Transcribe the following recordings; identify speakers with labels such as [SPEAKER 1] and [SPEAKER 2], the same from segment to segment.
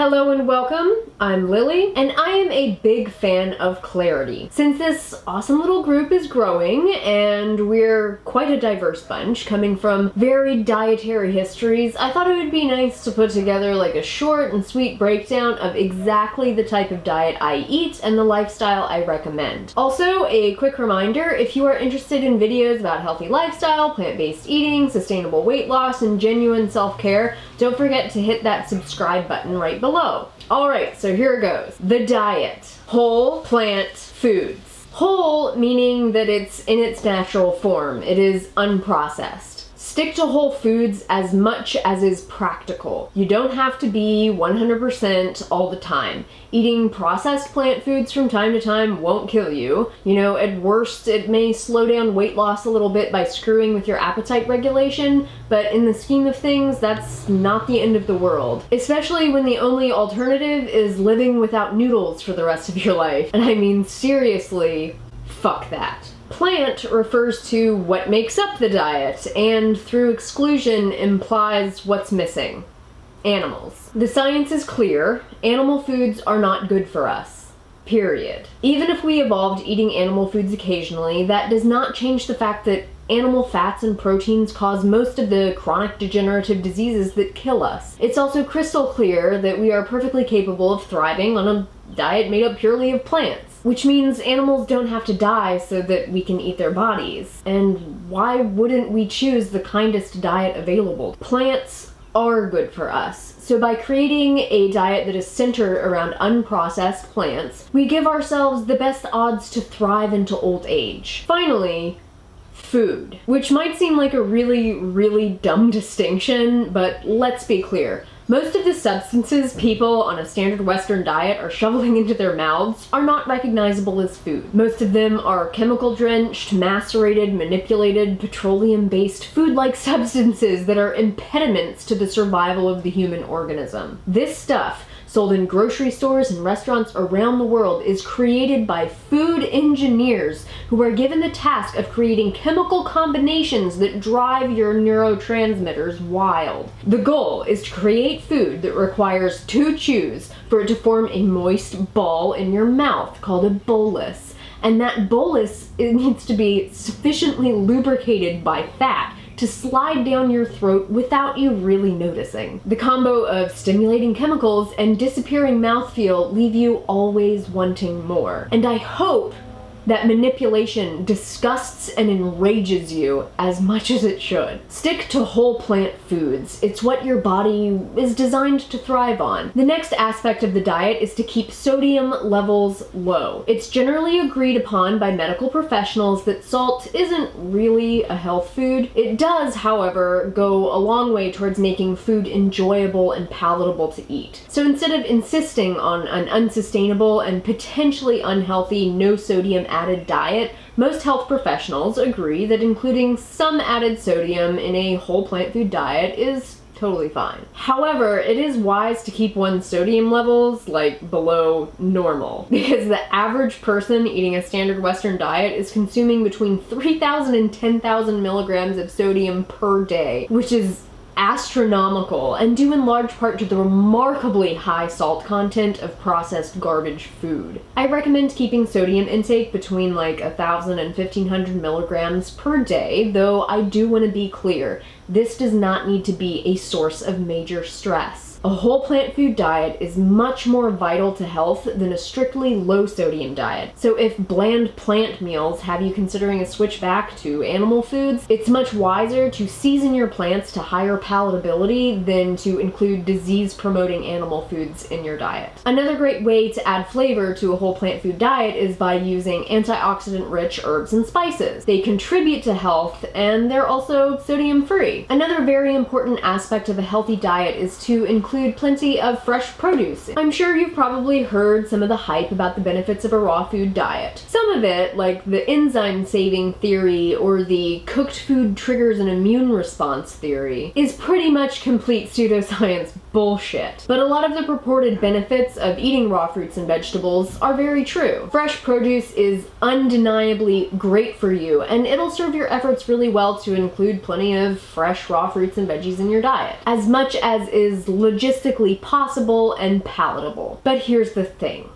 [SPEAKER 1] Hello and welcome, I'm Lily, and I am a big fan of clarity. Since this awesome little group is growing, and we're quite a diverse bunch, coming from varied dietary histories, I thought it would be nice to put together like a short and sweet breakdown of exactly the type of diet I eat and the lifestyle I recommend. Also, a quick reminder, if you are interested in videos about healthy lifestyle, plant-based eating, sustainable weight loss, and genuine self-care, don't forget to hit that subscribe button right below. Alright, so here it goes. The diet. Whole plant foods. Whole meaning that it's in its natural form. It is unprocessed. Stick to whole foods as much as is practical. You don't have to be 100% all the time. Eating processed plant foods from time to time won't kill you. You know, at worst, it may slow down weight loss a little bit by screwing with your appetite regulation, but in the scheme of things, that's not the end of the world. Especially when the only alternative is living without noodles for the rest of your life. And I mean, seriously, fuck that. Plant refers to what makes up the diet, and through exclusion implies what's missing. Animals. The science is clear. Animal foods are not good for us. Period. Even if we evolved eating animal foods occasionally, that does not change the fact that animal fats and proteins cause most of the chronic degenerative diseases that kill us. It's also crystal clear that we are perfectly capable of thriving on a diet made up purely of plants. Which means animals don't have to die so that we can eat their bodies. And why wouldn't we choose the kindest diet available? Plants are good for us. So by creating a diet that is centered around unprocessed plants, we give ourselves the best odds to thrive into old age. Finally, food. Which might seem like a really dumb distinction, but let's be clear. Most of the substances people on a standard Western diet are shoveling into their mouths are not recognizable as food. Most of them are chemical-drenched, macerated, manipulated, petroleum-based food-like substances that are impediments to the survival of the human organism. This stuff, sold in grocery stores and restaurants around the world, is created by food engineers who are given the task of creating chemical combinations that drive your neurotransmitters wild. The goal is to create food that requires 2 chews for it to form a moist ball in your mouth called a bolus. And that bolus, it needs to be sufficiently lubricated by fat to slide down your throat without you really noticing. The combo of stimulating chemicals and disappearing mouthfeel leave you always wanting more. And I hope that manipulation disgusts and enrages you as much as it should. Stick to whole plant foods. It's what your body is designed to thrive on. The next aspect of the diet is to keep sodium levels low. It's generally agreed upon by medical professionals that salt isn't really a health food. It does, however, go a long way towards making food enjoyable and palatable to eat. So instead of insisting on an unsustainable and potentially unhealthy no sodium added diet, most health professionals agree that including some added sodium in a whole plant food diet is totally fine. However, it is wise to keep one's sodium levels below normal, because the average person eating a standard Western diet is consuming between 3,000 and 10,000 milligrams of sodium per day, which is astronomical, and due in large part to the remarkably high salt content of processed garbage food. I recommend keeping sodium intake between 1,000 and 1,500 milligrams per day, though I do want to be clear, this does not need to be a source of major stress. A whole plant food diet is much more vital to health than a strictly low sodium diet. So if bland plant meals have you considering a switch back to animal foods, it's much wiser to season your plants to higher palatability than to include disease-promoting animal foods in your diet. Another great way to add flavor to a whole plant food diet is by using antioxidant-rich herbs and spices. They contribute to health, and they're also sodium-free. Another very important aspect of a healthy diet is to include plenty of fresh produce. I'm sure you've probably heard some of the hype about the benefits of a raw food diet. Some of it, like the enzyme saving theory or the cooked food triggers an immune response theory, is pretty much complete pseudoscience bullshit. But a lot of the purported benefits of eating raw fruits and vegetables are very true. Fresh produce is undeniably great for you, and it'll serve your efforts really well to include plenty of fresh raw fruits and veggies in your diet. As much as is legit logistically possible and palatable. But here's the thing.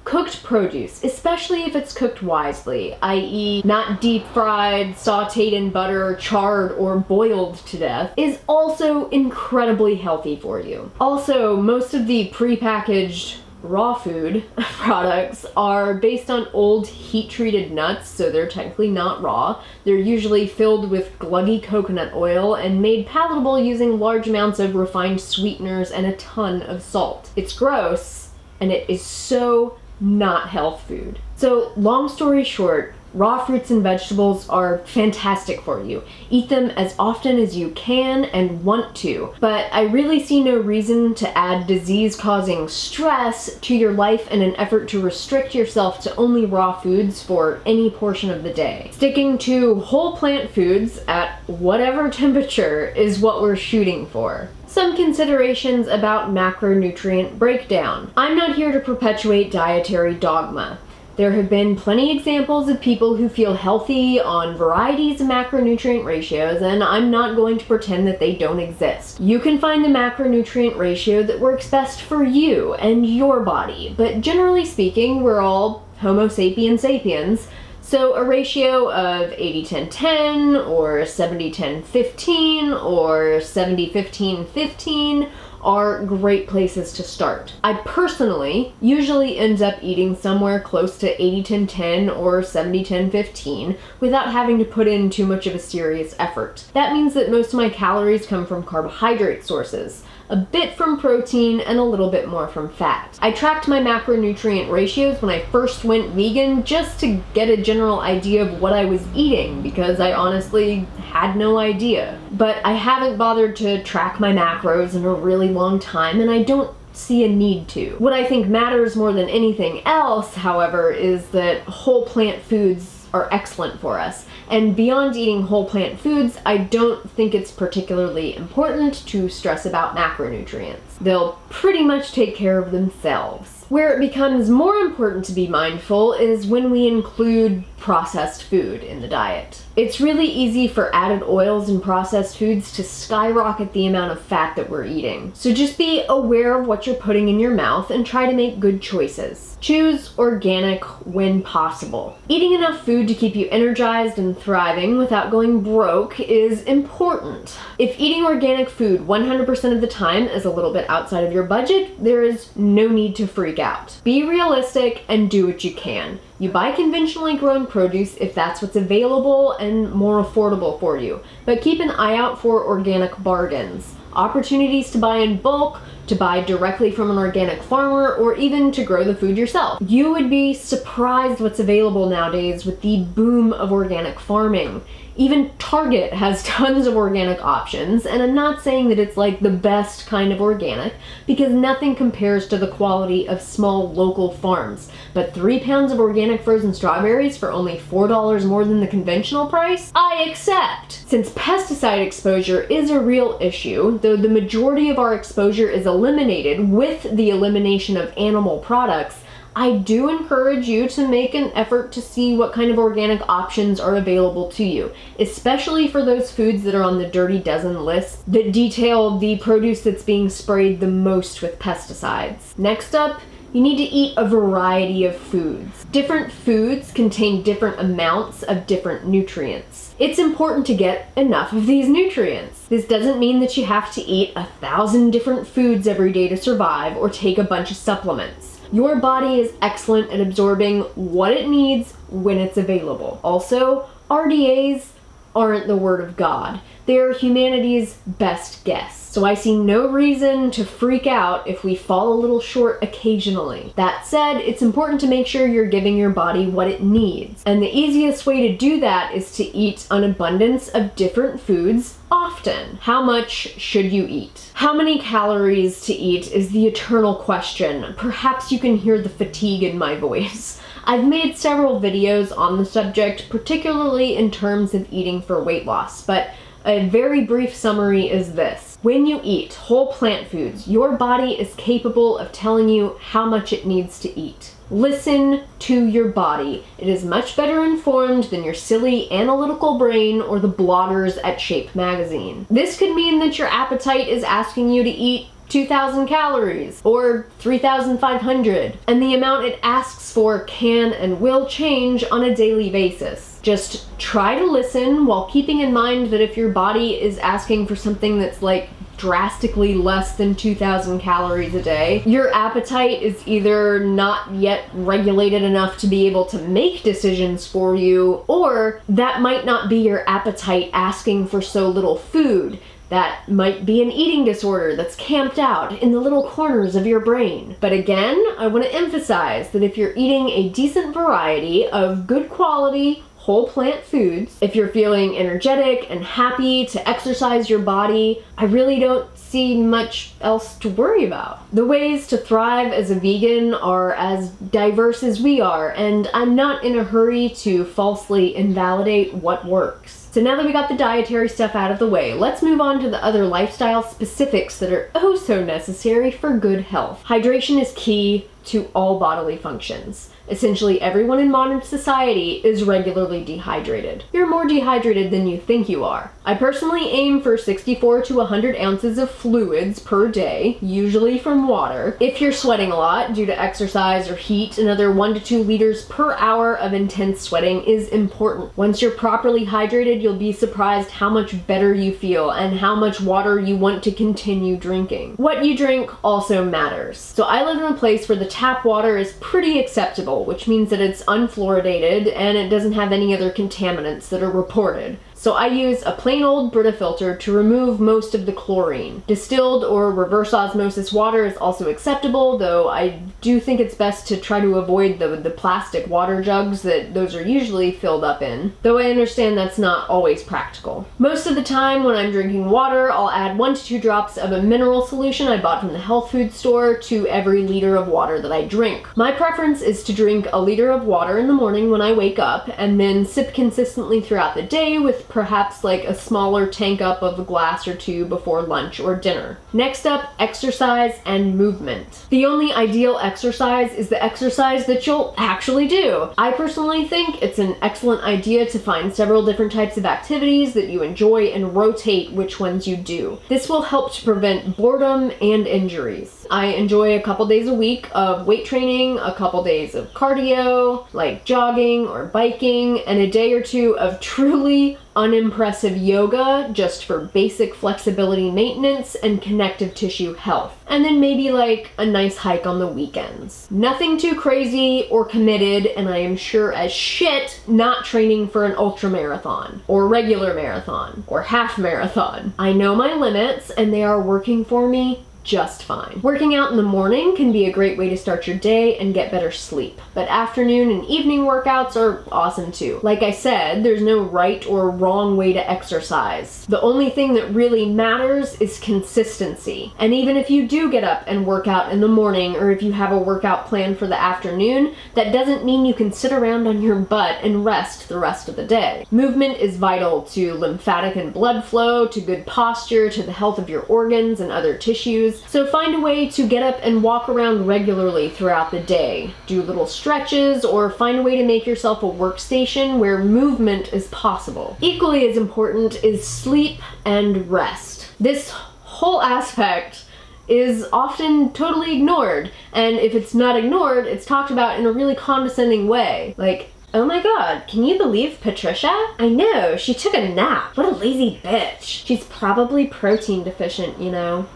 [SPEAKER 1] Cooked produce, especially if it's cooked wisely, i.e. not deep fried, sauteed in butter, charred, or boiled to death, is also incredibly healthy for you. Also, most of the prepackaged raw food products are based on old heat-treated nuts, so they're technically not raw. They're usually filled with gluggy coconut oil and made palatable using large amounts of refined sweeteners and a ton of salt. It's gross, and it is so not health food. So, long story short, raw fruits and vegetables are fantastic for you. Eat them as often as you can and want to, but I really see no reason to add disease-causing stress to your life in an effort to restrict yourself to only raw foods for any portion of the day. Sticking to whole plant foods at whatever temperature is what we're shooting for. Some considerations about macronutrient breakdown. I'm not here to perpetuate dietary dogma. There have been plenty examples of people who feel healthy on varieties of macronutrient ratios, and I'm not going to pretend that they don't exist. You can find the macronutrient ratio that works best for you and your body, but generally speaking, we're all Homo sapiens sapiens, so a ratio of 80-10-10, or 70-10-15, or 70-15-15 are great places to start. I personally usually end up eating somewhere close to 80-10-10 or 70-10-15 without having to put in too much of a serious effort. That means that most of my calories come from carbohydrate sources, a bit from protein, and a little bit more from fat. I tracked my macronutrient ratios when I first went vegan just to get a general idea of what I was eating, because I honestly had no idea. But I haven't bothered to track my macros in a really long time, and I don't see a need to. What I think matters more than anything else, however, is that whole plant foods are excellent for us. And beyond eating whole plant foods, I don't think it's particularly important to stress about macronutrients. They'll pretty much take care of themselves. Where it becomes more important to be mindful is when we include processed food in the diet. It's really easy for added oils and processed foods to skyrocket the amount of fat that we're eating. So just be aware of what you're putting in your mouth and try to make good choices. Choose organic when possible. Eating enough food to keep you energized and thriving without going broke is important. If eating organic food 100% of the time is a little bit outside of your budget, there is no need to freak out. Be realistic and do what you can. You buy conventionally grown produce if that's what's available and more affordable for you, but keep an eye out for organic bargains. Opportunities to buy in bulk, to buy directly from an organic farmer, or even to grow the food yourself. You would be surprised what's available nowadays with the boom of organic farming. Even Target has tons of organic options, and I'm not saying that it's like the best kind of organic, because nothing compares to the quality of small local farms. But 3 pounds of organic frozen strawberries for only $4 more than the conventional price? I accept! Since pesticide exposure is a real issue, though the majority of our exposure is eliminated with the elimination of animal products, I do encourage you to make an effort to see what kind of organic options are available to you, especially for those foods that are on the Dirty Dozen list that detail the produce that's being sprayed the most with pesticides. Next up, you need to eat a variety of foods. Different foods contain different amounts of different nutrients. It's important to get enough of these nutrients. This doesn't mean that you have to eat 1,000 different foods every day to survive or take a bunch of supplements. Your body is excellent at absorbing what it needs when it's available. Also, RDAs aren't the word of God. They're humanity's best guess. So I see no reason to freak out if we fall a little short occasionally. That said, it's important to make sure you're giving your body what it needs. And the easiest way to do that is to eat an abundance of different foods often. How much should you eat? How many calories to eat is the eternal question. Perhaps you can hear the fatigue in my voice. I've made several videos on the subject, particularly in terms of eating for weight loss, but a very brief summary is this. When you eat whole plant foods, your body is capable of telling you how much it needs to eat. Listen to your body. It is much better informed than your silly analytical brain or the bloggers at Shape magazine. This could mean that your appetite is asking you to eat 2,000 calories or 3,500, and the amount it asks for can and will change on a daily basis. Just try to listen while keeping in mind that if your body is asking for something that's like drastically less than 2,000 calories a day, your appetite is either not yet regulated enough to be able to make decisions for you, or that might not be your appetite asking for so little food. That might be an eating disorder that's camped out in the little corners of your brain. But again, I want to emphasize that if you're eating a decent variety of good quality, whole plant foods, if you're feeling energetic and happy to exercise your body, I really don't see much else to worry about. The ways to thrive as a vegan are as diverse as we are, and I'm not in a hurry to falsely invalidate what works. So now that we got the dietary stuff out of the way, let's move on to the other lifestyle specifics that are oh so necessary for good health. Hydration is key to all bodily functions. Essentially, everyone in modern society is regularly dehydrated. You're more dehydrated than you think you are. I personally aim for 64 to 100 ounces of fluids per day, usually from water. If you're sweating a lot due to exercise or heat, another 1 to 2 liters per hour of intense sweating is important. Once you're properly hydrated, you'll be surprised how much better you feel and how much water you want to continue drinking. What you drink also matters. So I live in a place where the tap water is pretty acceptable, which means that it's unfluoridated and it doesn't have any other contaminants that are reported. So I use a plain old Brita filter to remove most of the chlorine. Distilled or reverse osmosis water is also acceptable, though I do think it's best to try to avoid the plastic water jugs that those are usually filled up in, though I understand that's not always practical. Most of the time when I'm drinking water, I'll add 1 to 2 drops of a mineral solution I bought from the health food store to every liter of water that I drink. My preference is to drink a liter of water in the morning when I wake up, and then sip consistently throughout the day with perhaps like a smaller tank up of a glass or 2 before lunch or dinner. Next up, exercise and movement. The only ideal exercise is the exercise that you'll actually do. I personally think it's an excellent idea to find several different types of activities that you enjoy and rotate which ones you do. This will help to prevent boredom and injuries. I enjoy a couple days a week of weight training, a couple days of cardio, like jogging or biking, and a day or 2 of truly unimpressive yoga just for basic flexibility maintenance and connective tissue health. And then maybe like a nice hike on the weekends. Nothing too crazy or committed, and I am sure as shit not training for an ultra marathon or regular marathon or half marathon. I know my limits and they are working for me just fine. Working out in the morning can be a great way to start your day and get better sleep, but afternoon and evening workouts are awesome too. Like I said, there's no right or wrong way to exercise. The only thing that really matters is consistency. And even if you do get up and work out in the morning, or if you have a workout plan for the afternoon, that doesn't mean you can sit around on your butt and rest the rest of the day. Movement is vital to lymphatic and blood flow, to good posture, to the health of your organs and other tissues. So find a way to get up and walk around regularly throughout the day. Do little stretches, or find a way to make yourself a workstation where movement is possible. Equally as important is sleep and rest. This whole aspect is often totally ignored, and if it's not ignored, it's talked about in a really condescending way. Like, oh my god, can you believe Patricia? I know, she took a nap. What a lazy bitch. She's probably protein deficient, you know.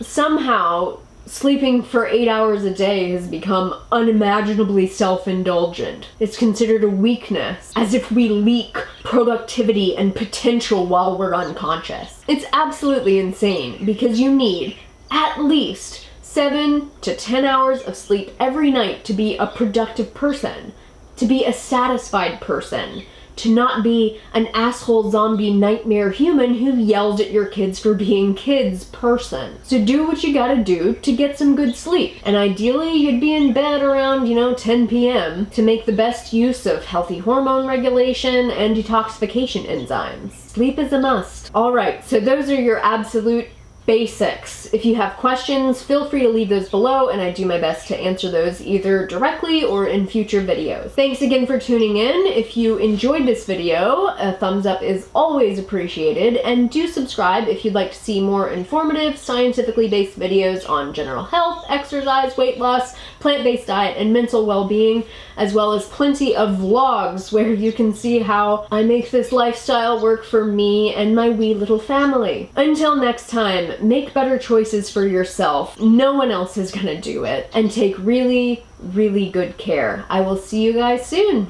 [SPEAKER 1] Somehow, sleeping for 8 hours a day has become unimaginably self-indulgent. It's considered a weakness, as if we leak productivity and potential while we're unconscious. It's absolutely insane, because you need at least 7 to 10 hours of sleep every night to be a productive person, to be a satisfied person, to not be an asshole zombie nightmare human who yelled at your kids for being kids person. So do what you gotta do to get some good sleep. And ideally you'd be in bed around, 10 p.m. to make the best use of healthy hormone regulation and detoxification enzymes. Sleep is a must. Alright, so those are your absolute basics. If you have questions, feel free to leave those below, and I do my best to answer those either directly or in future videos. Thanks again for tuning in. If you enjoyed this video, a thumbs up is always appreciated, and do subscribe if you'd like to see more informative, scientifically based videos on general health, exercise, weight loss, plant-based diet, and mental well-being, as well as plenty of vlogs where you can see how I make this lifestyle work for me and my wee little family. Until next time, make better choices for yourself. No one else is gonna do it. And take really, really good care. I will see you guys soon.